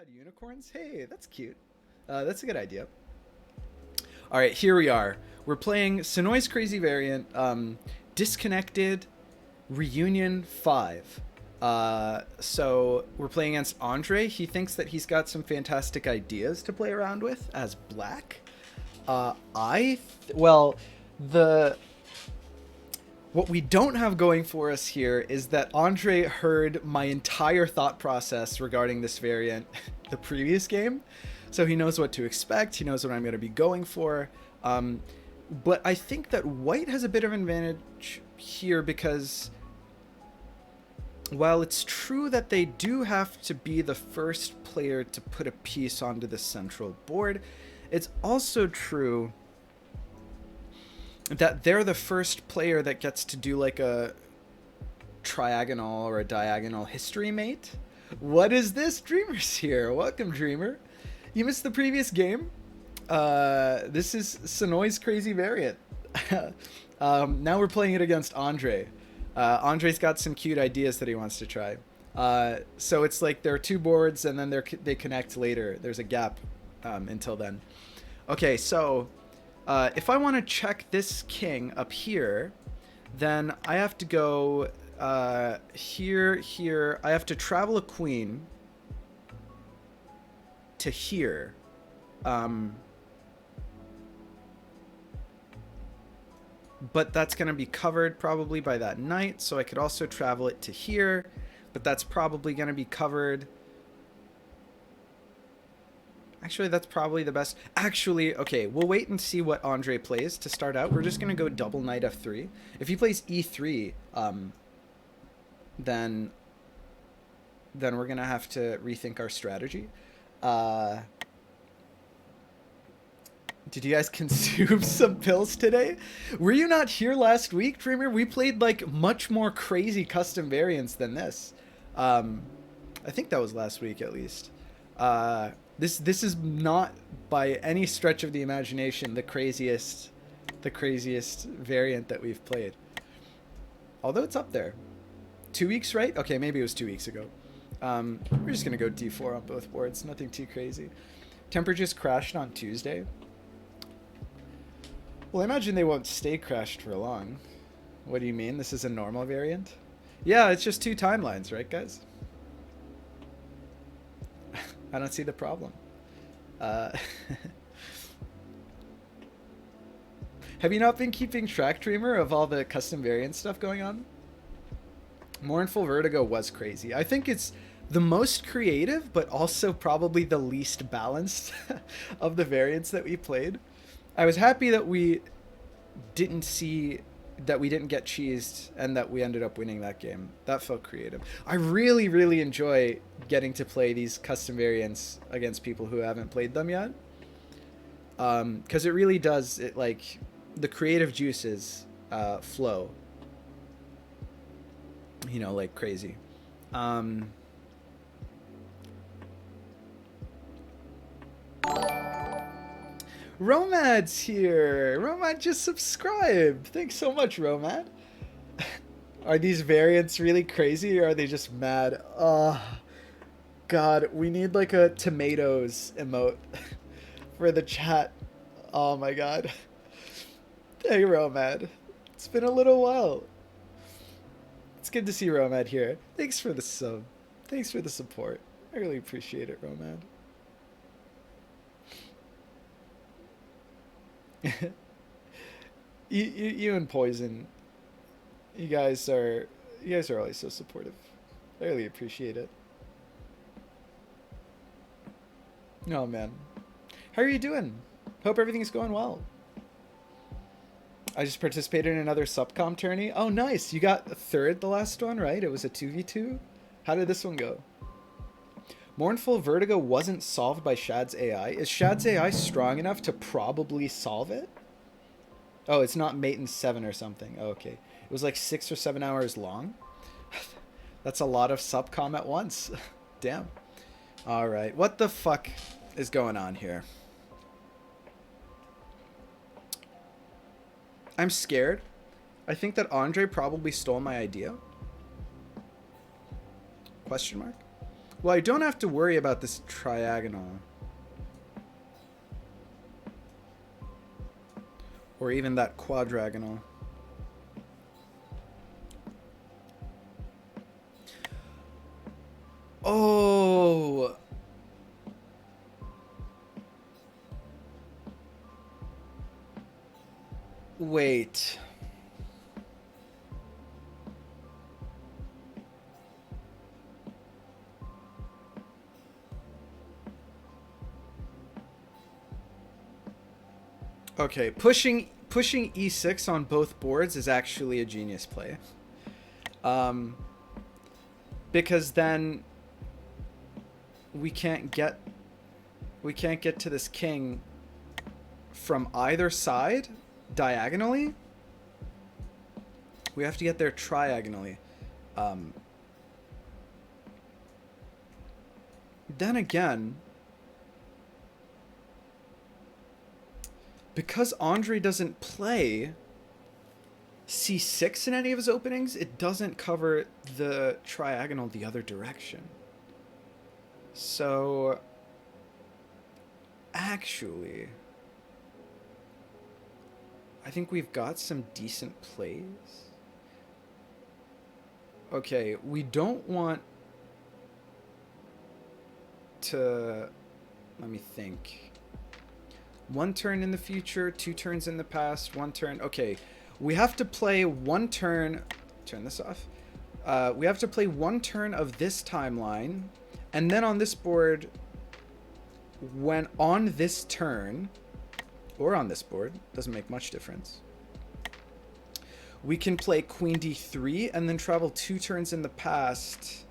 had unicorns? Hey, that's cute. That's a good idea. All right, here we are. We're playing Sonoy's Crazy Variant, Disconnected Reunion 5. So we're playing against Andre. He thinks that he's got some fantastic ideas to play around with as Black. Well, the what we don't have going for us here is that Andre heard my entire thought process regarding this variant the previous game. So he knows what to expect. He knows what I'm going to be going for. But I think that White has a bit of an advantage here because while it's true that they do have to be the first player to put a piece onto the central board, it's also true that they're the first player that gets to do like a triagonal or a diagonal history mate. What is this? Dreamer's here. Welcome, Dreamer. You missed the previous game. This is Sonoy's Crazy Variant. Now we're playing it against Andre. Andre's got some cute ideas that he wants to try. So it's like there are two boards and then they connect later. There's a gap until then. Okay, so if I want to check this king up here, then I have to go here. I have to travel a queen to here. But that's going to be covered probably by that knight, so I could also travel it to here, but that's probably going to be covered. Actually, that's probably the best. Actually, okay, we'll wait and see what Andre plays to start out. We're just going to go double knight f3. If he plays e3, then we're going to have to rethink our strategy. Did you guys consume some pills today? Were you not here last week, Dreamer? We played like much more crazy custom variants than this. I think that was last week at least. This is not by any stretch of the imagination the craziest variant that we've played. Although it's up there. 2 weeks, right? Okay, maybe it was 2 weeks ago. We're just gonna go d4 on both boards. Nothing too crazy. Temper just crashed on Tuesday. Well, I imagine they won't stay crashed for long. What do you mean? This is a normal variant? Yeah, it's just two timelines, right, guys? I don't see the problem. Have you not been keeping track, Dreamer, of all the custom variant stuff going on? Mournful Vertigo was crazy. I think it's the most creative, but also probably the least balanced of the variants that we played. I was happy that we didn't get cheesed and that we ended up winning that game. That felt creative. I really, really enjoy getting to play these custom variants against people who haven't played them yet. Because it really does, like, the creative juices flow. You know, like crazy. Romad's here. Romad just subscribed. Thanks so much, Romad. Are these variants really crazy or are they just mad? Oh, God. We need like a tomatoes emote for the chat. Oh, my God. Hey, Romad. It's been a little while. It's good to see Romad here. Thanks for the sub. Thanks for the support. I really appreciate it, Romad. you and Poison, you guys are always so supportive. I really appreciate it. Oh man, how are you doing? Hope everything's going well. I just participated in another Subcom tourney. Oh nice, you got third the last one, right? It was a 2v2. How did this one go? Mournful Vertigo wasn't solved by Shad's AI. Is Shad's AI strong enough to probably solve it? Oh, it's not Mate in 7 or something. Oh, okay. It was like 6 or 7 hours long. That's a lot of subcom at once. Damn. Alright. What the fuck is going on here? I'm scared. I think that Andre probably stole my idea. Question mark? Well, I don't have to worry about this triagonal. Or even that quadragonal. Oh. Wait. Okay, pushing e6 on both boards is actually a genius play. Because then we can't get to this king from either side diagonally. We have to get there triagonally. Then again, because Andre doesn't play c6 in any of his openings, it doesn't cover the triagonal the other direction. So, actually, I think we've got some decent plays. Okay, we don't want to... Let me think. 1 turn in the future, 2 turns in the past, 1 turn... Okay, we have to play 1 turn... Turn this off. We have to play 1 turn of this timeline, and then on this board, when on this turn, or on this board, doesn't make much difference, we can play queen d3 and then travel 2 turns in the past.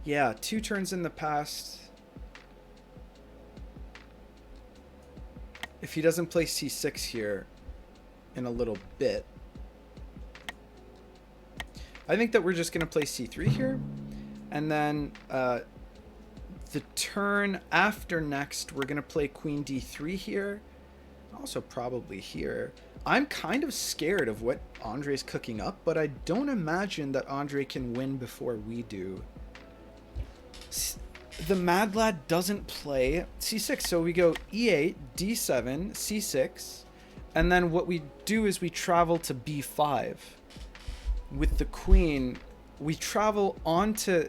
Yeah, 2 turns in the past. If he doesn't play c6 here in a little bit. I think that we're just going to play c3 here. And then the turn after next, we're going to play queen d3 here. Also probably here. I'm kind of scared of what Andre's cooking up, but I don't imagine that Andre can win before we do. The Mad Lad doesn't play c6, so we go e8, d7, c6, and then what we do is we travel to b5. With the queen, we travel on to,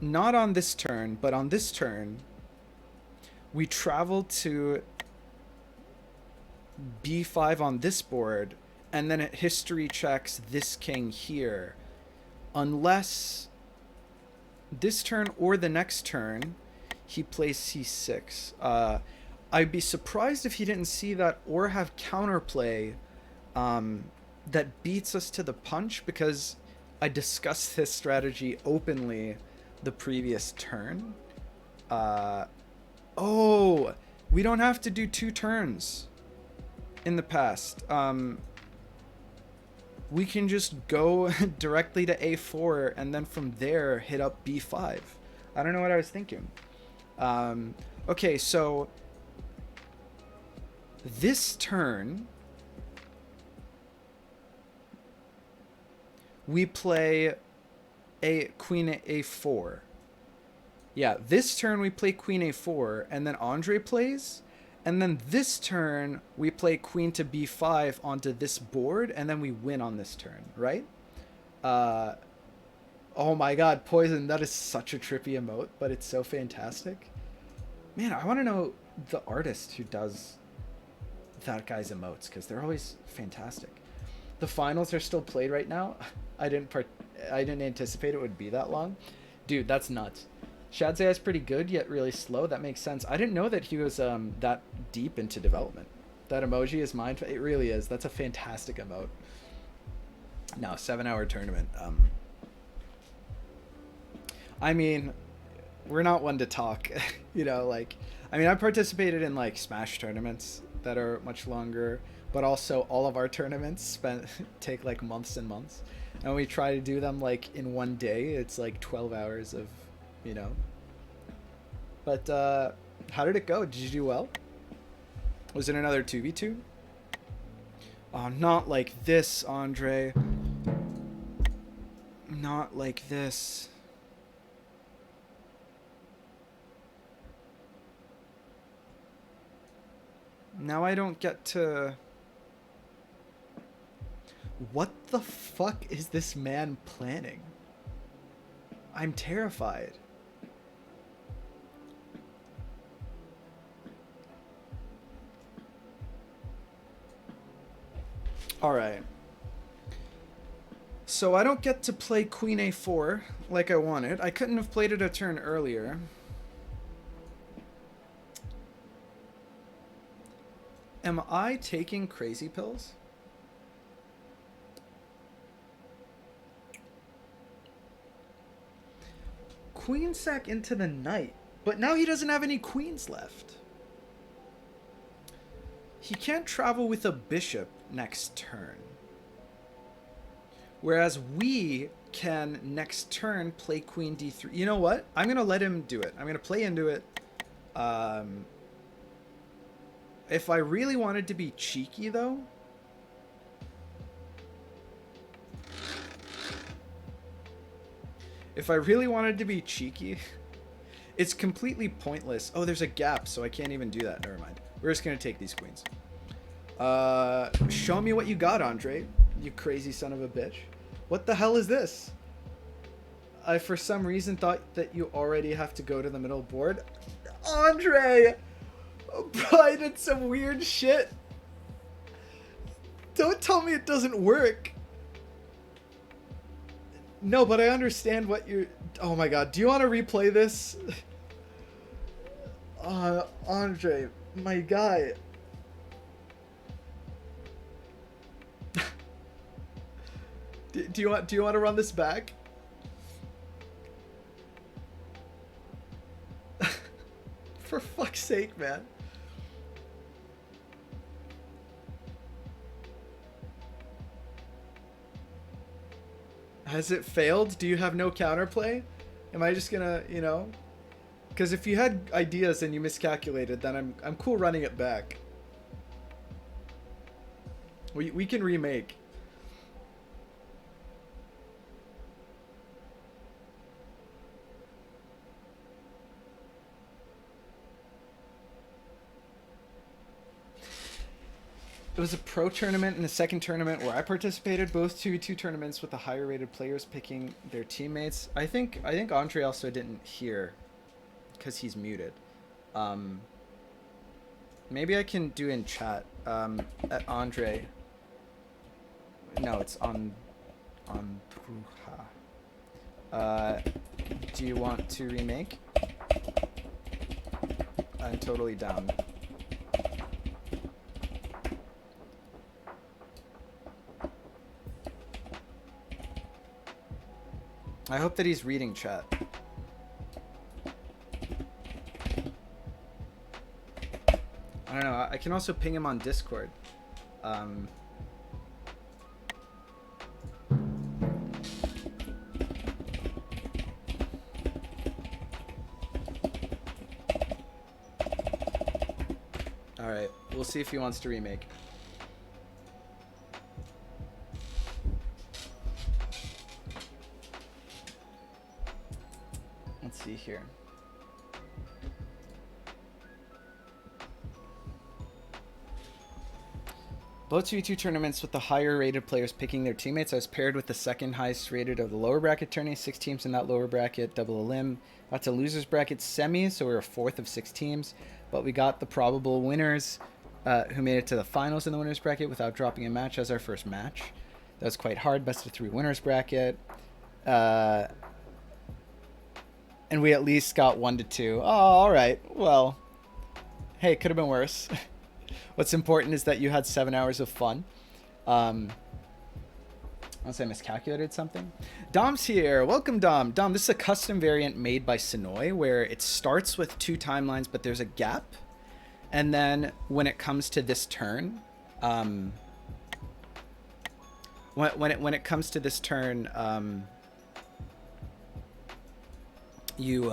not on this turn, but on this turn, we travel to b5 on this board, and then it history checks this king here. Unless this turn or the next turn, he plays c6. I'd be surprised if he didn't see that or have counterplay that beats us to the punch, because I discussed this strategy openly the previous turn. Oh, we don't have to do 2 turns in the past. We can just go directly to a4 and then from there hit up b5. I don't know what I was thinking. Okay, so this turn we play a queen a4. Yeah, this turn we play queen a4 and then Andre plays. And then this turn, we play queen to b5 onto this board, and then we win on this turn, right? Oh my god, Poison, that is such a trippy emote, but it's so fantastic. Man, I want to know the artist who does that guy's emotes, because they're always fantastic. The finals are still played right now. I didn't anticipate it would be that long. Dude, that's nuts. Shadzai is pretty good, yet really slow. That makes sense. I didn't know that he was that deep into development. That emoji is mine. It really is. That's a fantastic emote. No, 7-hour tournament. I mean, we're not one to talk. You know, like, I mean, I participated in like Smash tournaments that are much longer, but also all of our tournaments take like months and months, and we try to do them like in one day. It's like 12 hours of, you know. But how did it go? Did you do well? Was it another 2v2? Oh, not like this, Andre. Not like this. Now I don't get to... What the fuck is this man planning? I'm terrified. Alright. So I don't get to play Queen A4 like I wanted. I couldn't have played it a turn earlier. Am I taking crazy pills? Queen sack into the knight. But now he doesn't have any queens left. He can't travel with a bishop next turn. Whereas we can next turn play queen d3. You know what? I'm going to let him do it. I'm going to play into it. If I really wanted to be cheeky, though... If I really wanted to be cheeky, it's completely pointless. Oh, there's a gap, so I can't even do that. Never mind. We're just going to take these queens. Show me what you got, Andre. You crazy son of a bitch. What the hell is this? I, for some reason, thought that you already have to go to the middle board. Andre! Bro, I did some weird shit. Don't tell me it doesn't work. No, but I understand what you're... Oh my god, do you want to replay this? Andre, my guy. Do you want to run this back? For fuck's sake, man. Has it failed? Do you have no counterplay? Am I just gonna, you know? Because if you had ideas and you miscalculated, then I'm cool running it back. We can remake. It was a pro tournament and a second tournament where I participated. Both 2v2 tournaments with the higher rated players picking their teammates. I think Andre also didn't hear because he's muted. Maybe I can do in chat. At Andre. No, it's on Bruja. Do you want to remake? I'm totally down. I hope that he's reading chat. I don't know. I can also ping him on Discord. Alright, we'll see if he wants to remake. Let's see here. Both 2v2 tournaments with the higher rated players picking their teammates. I was paired with the second highest rated of the lower bracket tourney. 6 teams in that lower bracket, double elim. Got to losers bracket semis, so we were 4th of 6 teams. But we got the probable winners who made it to the finals in the winners bracket without dropping a match as our first match. That was quite hard. Best of 3 winners bracket. And we at least got 1-2. Oh, all right. Well, hey, it could have been worse. What's important is that you had 7 hours of fun. Unless I miscalculated something. Dom's here. Welcome, Dom. Dom, this is a custom variant made by Sonoy where it starts with 2 timelines, but there's a gap. And then when it comes to this turn, when it comes to this turn, you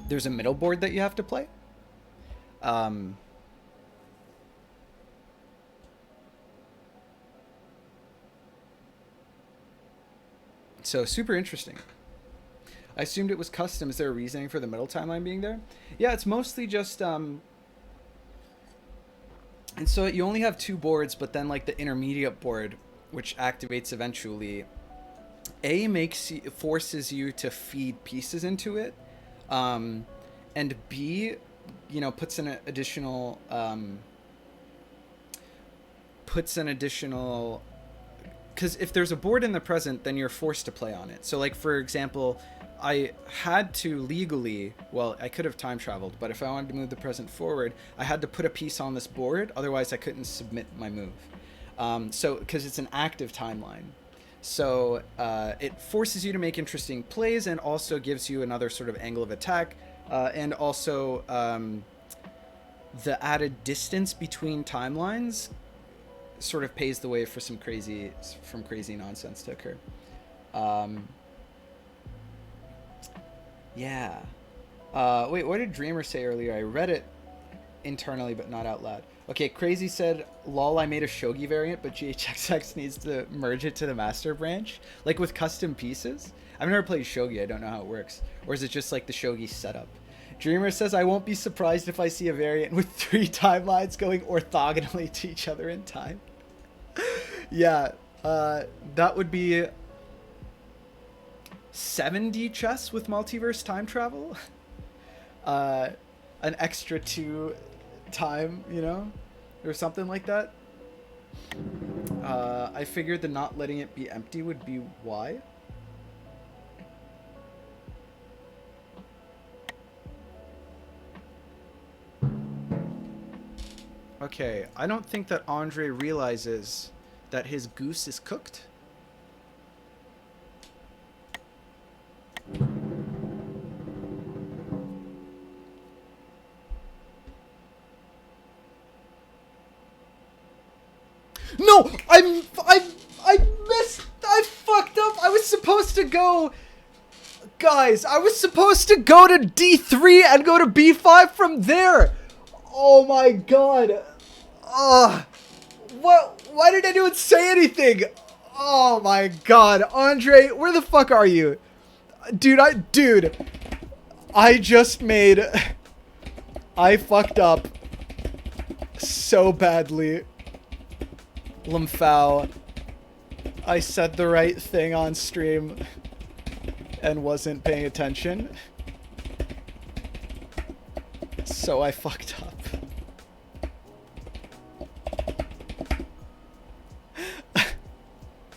there's a middle board that you have to play. Um, so super interesting. I assumed it was custom. Is there a reasoning for the middle timeline being there? Yeah, it's mostly just and so you only have two boards, but then like the intermediate board, which activates eventually, A makes forces you to feed pieces into it, um, and B, puts an additional because if there's a board in the present, then you're forced to play on it. So, like, for example, I had to legally, well, I could have time traveled, but if I wanted to move the present forward, I had to put a piece on this board. Otherwise, I couldn't submit my move. So, because it's an active timeline. So, it forces you to make interesting plays and also gives you another sort of angle of attack. And also, the added distance between timelines sort of paves the way for some crazy nonsense to occur. Um, yeah. Wait, what did Dreamer say earlier? I read it internally, but not out loud. Okay, Crazy said, "Lol, I made a Shogi variant, but GHXX needs to merge it to the master branch, like with custom pieces." I've never played Shogi. I don't know how it works, or is it just like the Shogi setup? Dreamer says, "I won't be surprised if I see a variant with 3 timelines going orthogonally to each other in time." Yeah, that would be 7D chess with multiverse time travel. uh, an extra 2 time, or something like that. I figured the not letting it be empty would be why. Okay, I don't think that Andre realizes that his goose is cooked. No, I missed. I fucked up. I was supposed to go. Guys, I was supposed to go to D3 and go to B5 from there. Oh my god. What? Why did anyone say anything? Oh my god. Andre, where the fuck are you? Dude, I just made... I fucked up so badly. Limfao. I said the right thing on stream and wasn't paying attention. So I fucked up.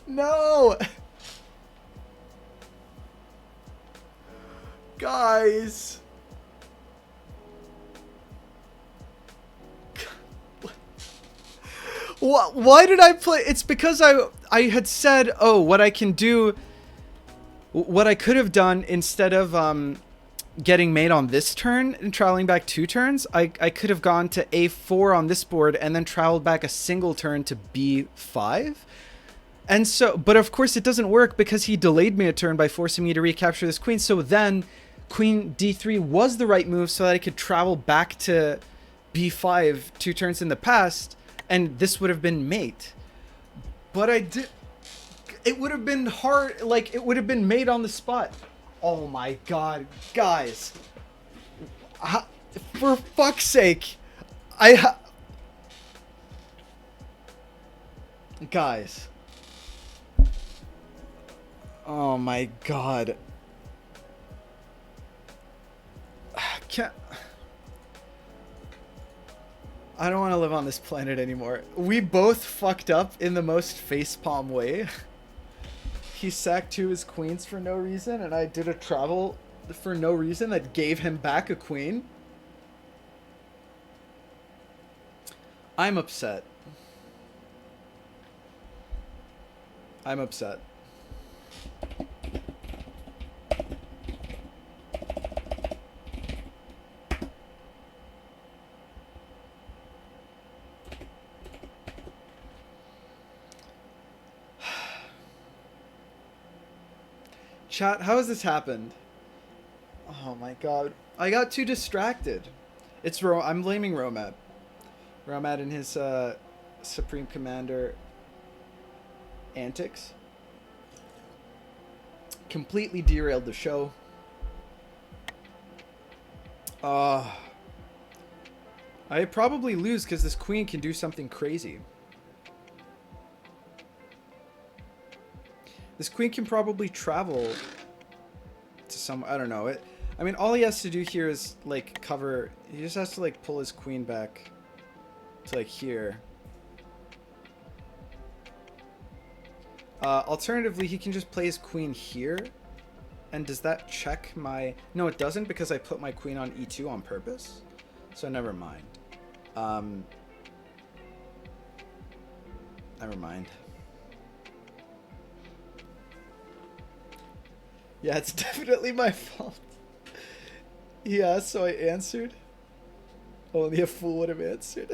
No! Guys! Why did I play? It's because I had said, oh, what I can do, what I could have done instead of getting mate on this turn and traveling back 2 turns, I could have gone to A4 on this board and then traveled back a single turn to B5. And so, but of course it doesn't work because he delayed me a turn by forcing me to recapture this queen. So then queen D3 was the right move so that I could travel back to B5 2 turns in the past. And this would have been mate. But I did... It would have been hard... Like, it would have been mate on the spot. Oh my god. Guys. For fuck's sake. Guys. Oh my god. I don't want to live on this planet anymore. We both fucked up in the most facepalm way. He sacked 2 of his queens for no reason, and I did a travel for no reason that gave him back a queen. I'm upset. I'm upset. Chat, how has this happened? Oh my god. I got too distracted. I'm blaming Romad. Romad and his Supreme Commander antics completely derailed the show. I probably lose because this queen can do something crazy. This queen can probably travel to some... I don't know. I mean, all he has to do here is, like, cover... He just has to, like, pull his queen back to, like, here. Alternatively, he can just play his queen here. And does that check my... No, it doesn't, because I put my queen on e2 on purpose. So never mind. Never mind. Yeah, it's definitely my fault. Yeah, so I answered. Only a fool would have answered.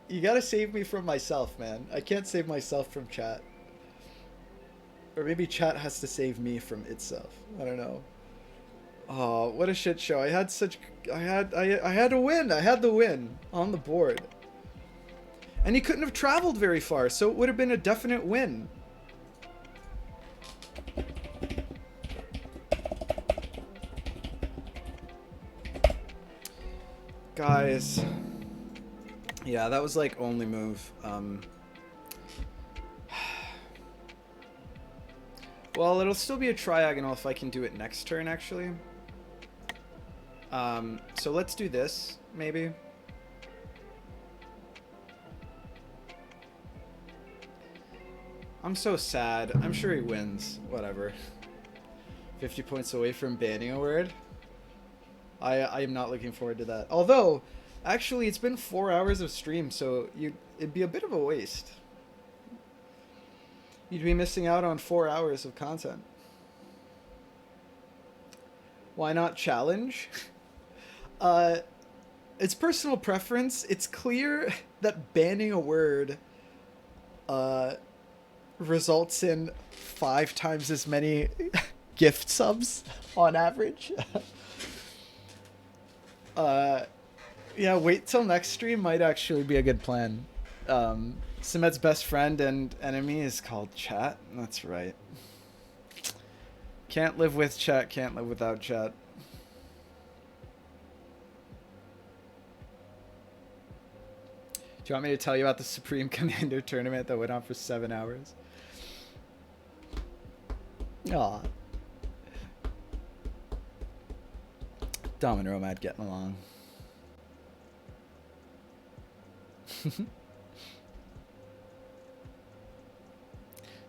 You gotta save me from myself, man. I can't save myself from chat. Or maybe chat has to save me from itself. I don't know. Oh, what a shit show. I had a win. I had the win on the board. And he couldn't have traveled very far, so it would have been a definite win. Guys. Yeah, that was like only move. Well, it'll still be a triagonal if I can do it next turn, actually. So let's do this, maybe. I'm so sad. I'm sure he wins. Whatever. 50 points away from banning a word. I am not looking forward to that. Although, actually, it's been 4 hours of stream, so it'd be a bit of a waste. You'd be missing out on 4 hours of content. Why not challenge? It's personal preference. It's clear that banning a word results in 5 times as many gift subs on average. Yeah, wait till next stream might actually be a good plan. Simet's best friend and enemy is called chat. That's right. Can't live with chat, can't live without chat. Do you want me to tell you about the Supreme Commander tournament that went on for 7 hours? Aw. Dom and Romad getting along.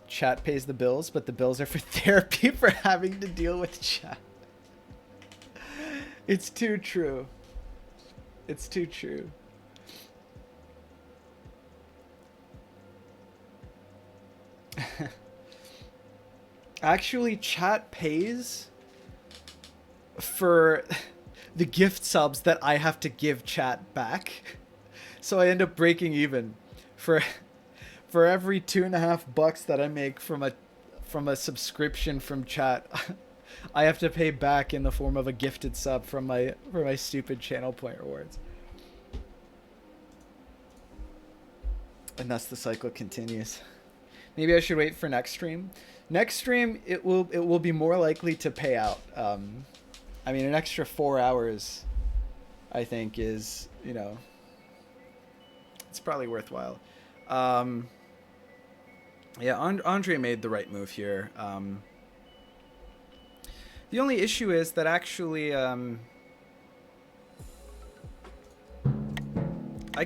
Chat pays the bills, but the bills are for therapy for having to deal with chat. It's too true. It's too true. Actually, chat pays for the gift subs that I have to give chat back. So I end up breaking even for every $2.50 that I make from a subscription from chat. I have to pay back in the form of a gifted sub from my stupid channel point rewards. And thus the cycle continues. Maybe I should wait for next stream. Next stream it will be more likely to pay out. I mean, an extra 4 hours I think is, you know, it's probably worthwhile. Yeah, Andre made the right move here. The only issue is that actually I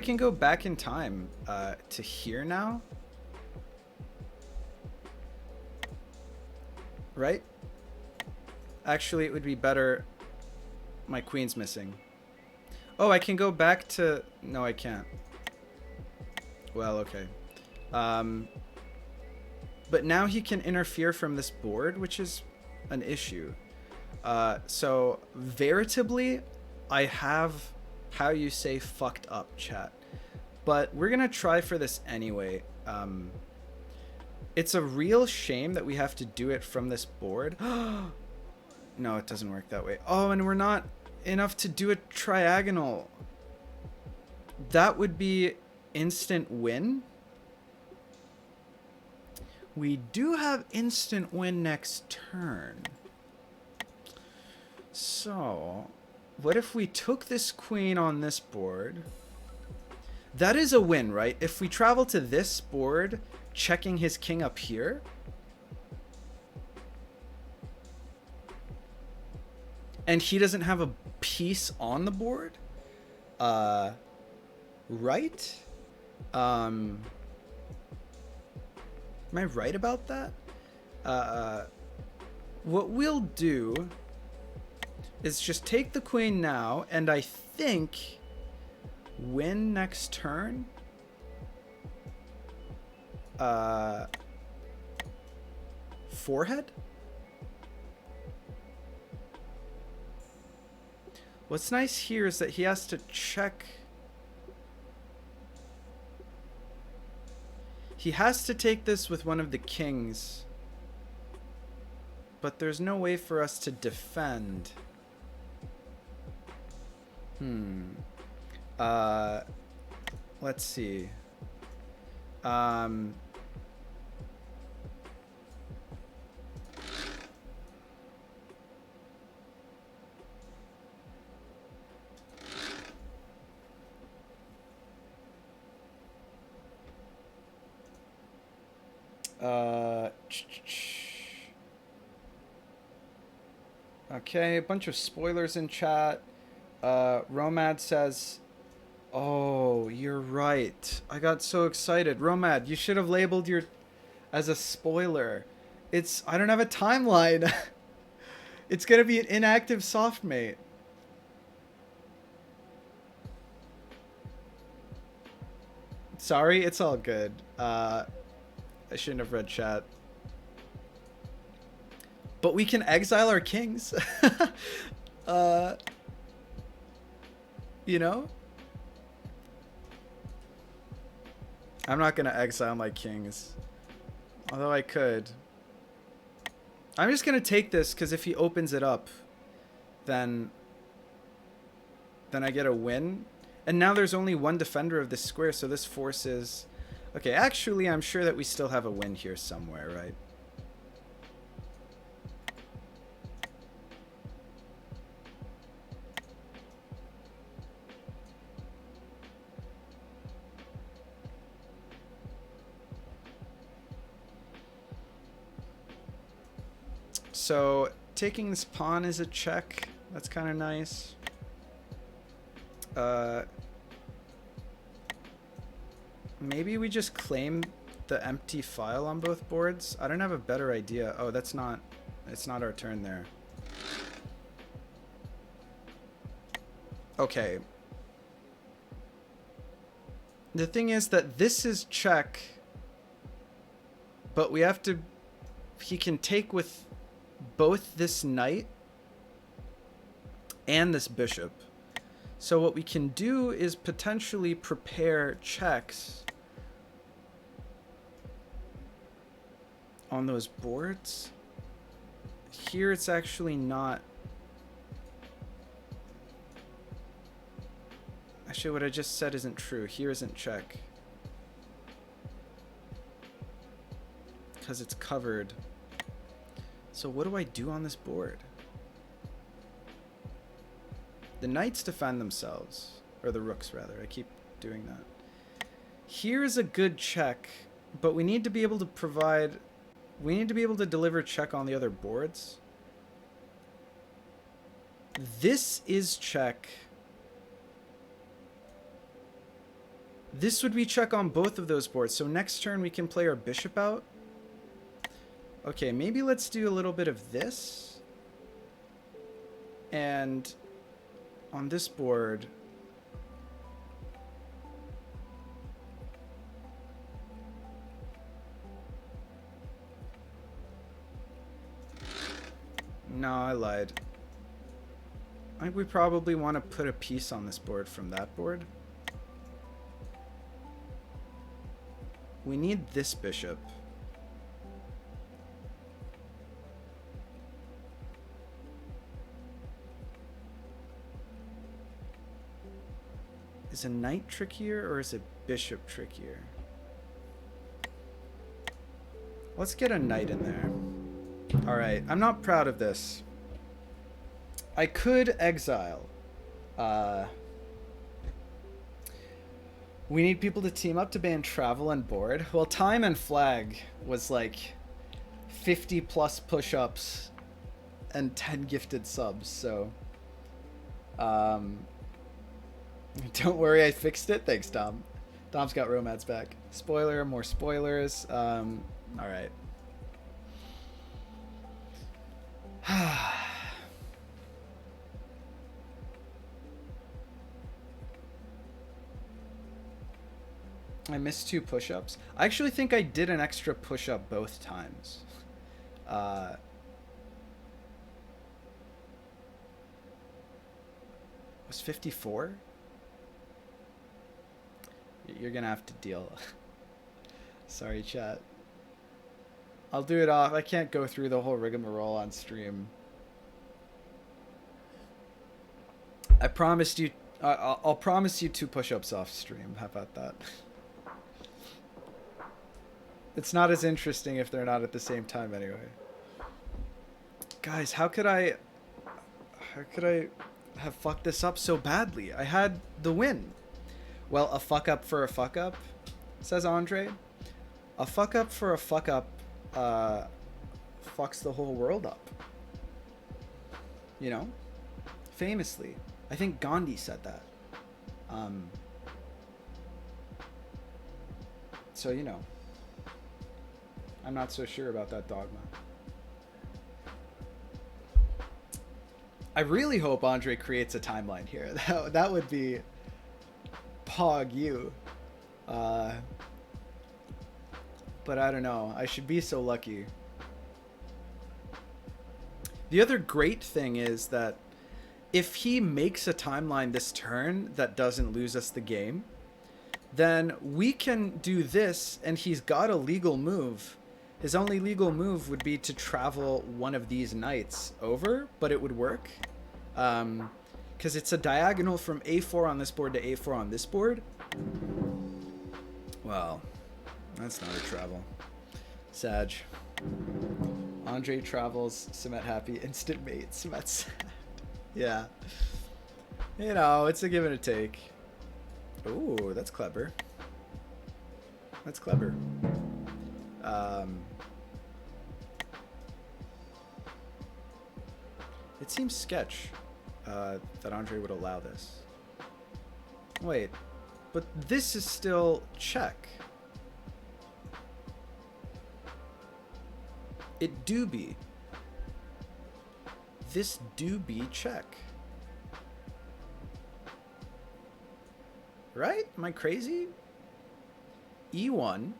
can go back in time to here now. Right? Actually, it would be better. My queen's missing. Oh, I can go back to... No, I can't. Well, okay. But now he can interfere from this board, which is an issue. So, veritably, I have, how you say, fucked up, chat. But we're going to try for this anyway. It's a real shame that we have to do it from this board. No, it doesn't work that way. Oh, and we're not... enough to do a triagonal. That would be instant win. We do have instant win next turn. So, what if we took this queen on this board? That is a win, right? If we travel to this board, checking his king up here. And he doesn't have a piece on the board. Right? Am I right about that? What we'll do is just take the queen now, and I think win next turn. Forehead? What's nice here is that he has to check. He has to take this with one of the kings. But there's no way for us to defend. Let's see. Okay, a bunch of spoilers in chat. Romad says, oh, you're right. I got so excited. Romad, you should have labeled your as a spoiler. I don't have a timeline. It's gonna be an inactive softmate. Sorry, it's all good. I shouldn't have read chat. But we can exile our kings. You know? I'm not gonna exile my kings. Although I could. I'm just gonna take this, because if he opens it up, then I get a win. And now there's only one defender of this square, so this forces... Okay, actually, I'm sure that we still have a win here somewhere, right? So, taking this pawn is a check. That's kind of nice. Maybe we just claim the empty file on both boards. I don't have a better idea. Oh, it's not our turn there. Okay. The thing is that this is check, but we have to... He can take with both this knight and this bishop. So what we can do is potentially prepare checks on those boards. Here it's actually not... Actually, what I just said isn't true. Here isn't check, because it's covered. So what do I do on this board? The knights defend themselves, or the rooks rather. I keep doing that. Here is a good check, but we need to be able to provide... We need to be able to deliver check on the other boards. This is check. This would be check on both of those boards. So next turn we can play our bishop out. Okay, maybe let's do a little bit of this. And on this board... No, I lied. I think we probably want to put a piece on this board from that board. We need this bishop. Is a knight trickier or is a bishop trickier? Let's get a knight in there. Alright, I'm not proud of this. I could exile. We need people to team up to ban travel and board. Well, time and flag was like 50 plus push-ups and 10 gifted subs, so don't worry, I fixed it. Thanks, Dom. Dom's got romance back. Spoiler, more spoilers. All right. I missed 2 push-ups. I actually think I did an extra push-up both times. Was 54? You're gonna have to deal. Sorry, chat. I'll do it off. I can't go through the whole rigmarole on stream. I promised you. I'll promise you 2 push-ups off stream. How about that? It's not as interesting if they're not at the same time anyway. Guys, how could I have fucked this up so badly? I had the win. Well, a fuck up for a fuck up, says Andre. A fuck up for a fuck up fucks the whole world up. You know? Famously. I think Gandhi said that. So, you know. I'm not so sure about that dogma. I really hope Andre creates a timeline here. That would be pog you. But I don't know. I should be so lucky. The other great thing is that if he makes a timeline this turn that doesn't lose us the game, then we can do this and he's got a legal move. His only legal move would be to travel one of these knights over, but it would work. Because it's a diagonal from a4 on this board to a4 on this board. Well, that's not a travel. Sag. Andre travels, Simet happy, instant mate, Simet sad. Yeah. You know, it's a give and a take. Ooh, that's clever. That's clever. It seems sketch that Andre would allow this. Wait, but this is still check. It do be. This do be check. Right? Am I crazy? E1.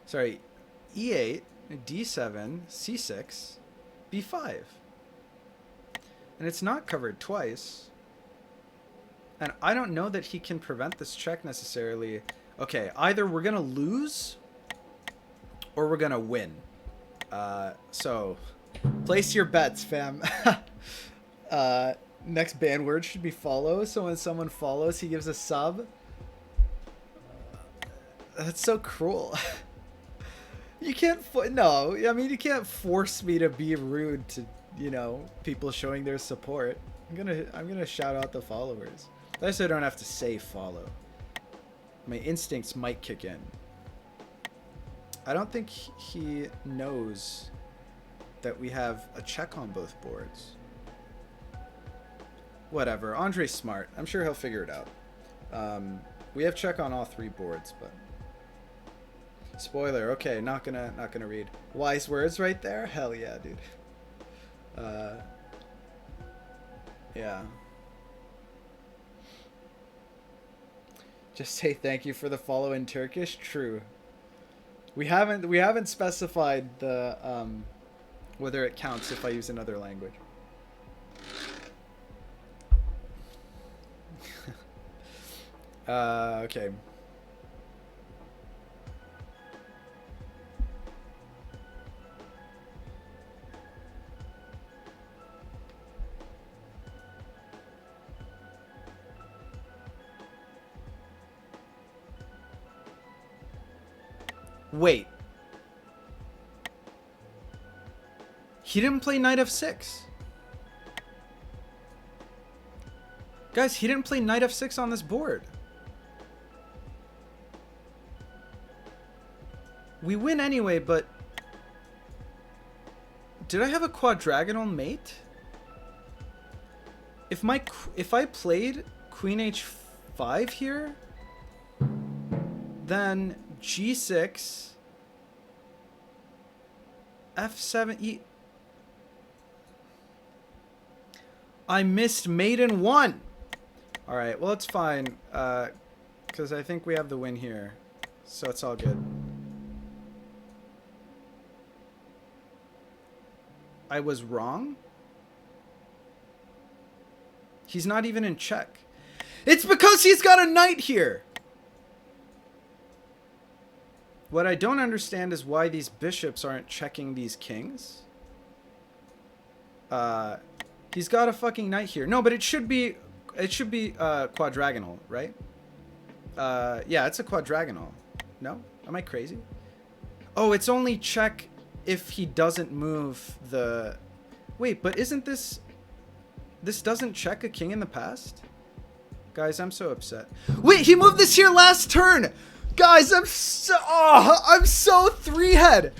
Sorry, E8, D7, C6, B5. And it's not covered twice. And I don't know that he can prevent this check necessarily. Okay, either we're going to lose or we're going to win. So, place your bets, fam. Next ban word should be follow. So when someone follows, he gives a sub. That's so cruel. You can't, no, I mean, you can't force me to be rude to, you know, people showing their support. I'm gonna shout out the followers. At least I don't have to say follow. My instincts might kick in. I don't think he knows that we have a check on both boards. Whatever, Andre's smart. I'm sure he'll figure it out. We have check on all 3 boards, but spoiler. Okay, not gonna read. Wise words right there. Hell yeah, dude. Yeah. Just say thank you for the follow in Turkish. True. We haven't specified the whether it counts if I use another language. Okay. Wait. He didn't play knight f6. Guys, he didn't play knight f6 on this board. We win anyway, but... Did I have a quadrigonal mate? If I played queen h5 here, then g6, f7, I missed mate in 1. All right, well, it's fine, because I think we have the win here, so it's all good. I was wrong? He's not even in check. It's because he's got a knight here! What I don't understand is why these bishops aren't checking these kings. He's got a fucking knight here. No, but it should be quadrigonal, right? Yeah, it's a quadrigonal. No? Am I crazy? Oh, it's only check if he doesn't move the... Wait, but isn't this... This doesn't check a king in the past? Guys, I'm so upset. Wait, he moved this here last turn! Guys, I'm so three-head!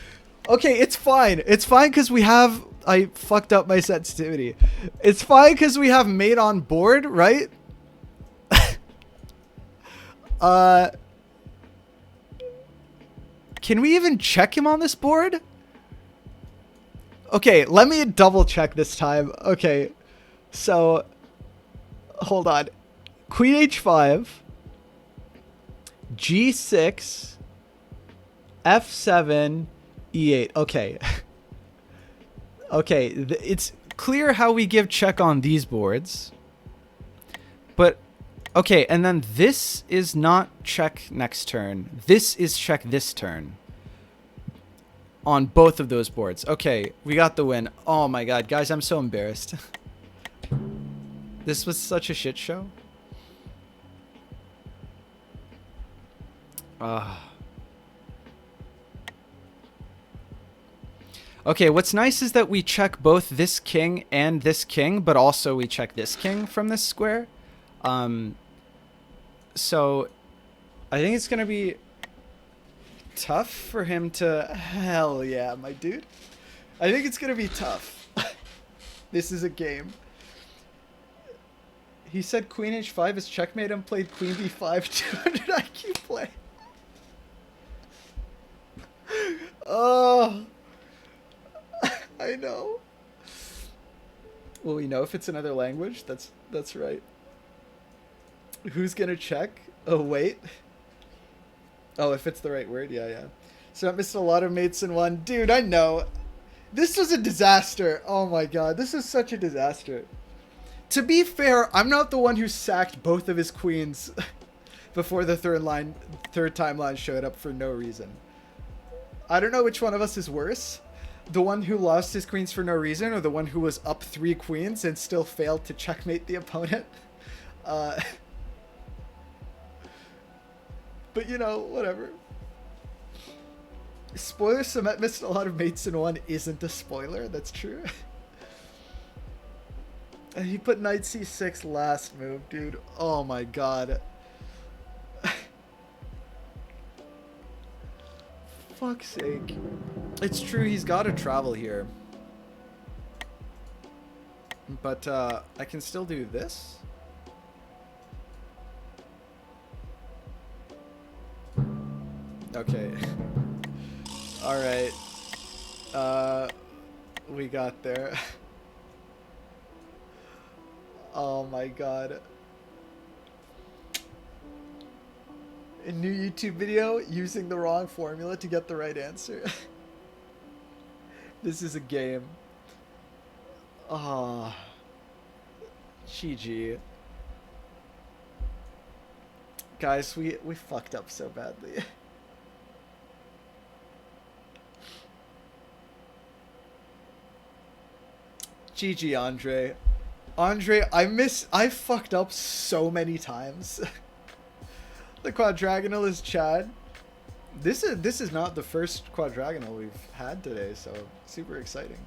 Okay, it's fine. It's fine because we have... I fucked up my sensitivity. It's fine because we have mate on board, right? Can we even check him on this board? Okay, let me double check this time. Okay, so hold on. Queen h5, g6, f7, e8. Okay. Okay, it's clear how we give check on these boards. But, okay, and then this is not check next turn. This is check this turn. On both of those boards. Okay, we got the win. Oh my god, guys, I'm so embarrassed. This was such a shit show. Okay, what's nice is that we check both this king and this king, but also we check this king from this square. So I think it's gonna be tough for him to... Hell yeah, my dude. I think it's gonna be tough. This is a game. He said queen h5 is checkmate and played queen b5 200 IQ play. Oh, I know. Well, we know if it's another language. That's right. Who's gonna check? Oh, wait. Oh, if it's the right word. Yeah. So I missed a lot of mates in one. Dude, I know. This was a disaster. Oh my god. This is such a disaster. To be fair, I'm not the one who sacked both of his queens before the third timeline showed up for no reason. I don't know which one of us is worse. The one who lost his queens for no reason, or the one who was up 3 queens and still failed to checkmate the opponent. But you know, whatever. Spoiler, Samet missed a lot of mates in one isn't a spoiler. That's true. And he put knight c6 last move, dude. Oh my god. Fuck's sake. It's true, he's got to travel here. But I can still do this. Okay. Alright. We got there. Oh my god. A new YouTube video using the wrong formula to get the right answer. This is a game. Ah. GG. Guys, we fucked up so badly. GG, Andre. Andre, I fucked up so many times. The quadrigonal is Chad. This is not the first quadragonal we've had today, so super exciting.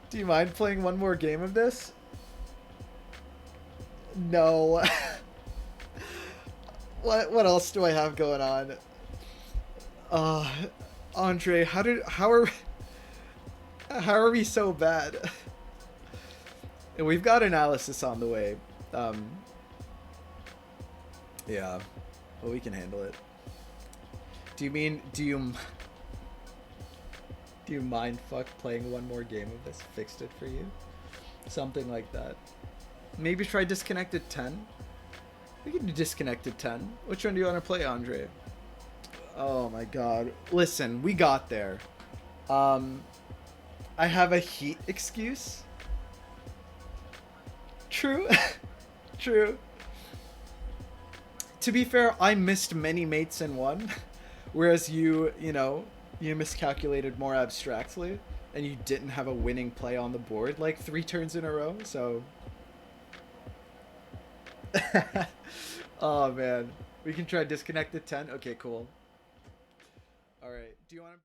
Do you mind playing one more game of this? No. What else do I have going on? Uh Andre, how are we so bad? And we've got analysis on the way. Um yeah, but we can handle it. Do you mind fuck playing one more game of this? Fixed it for you? Something like that. Maybe try disconnected 10? We can do disconnected 10. Which one do you want to play, Andre? Oh my god. Listen, we got there. Um, I have a heat excuse. True. True. To be fair, I missed many mates in one. Whereas you miscalculated more abstractly. And you didn't have a winning play on the board like 3 turns in a row, so... Oh man. We can try disconnected 10? Okay, cool. Alright. Do you want to...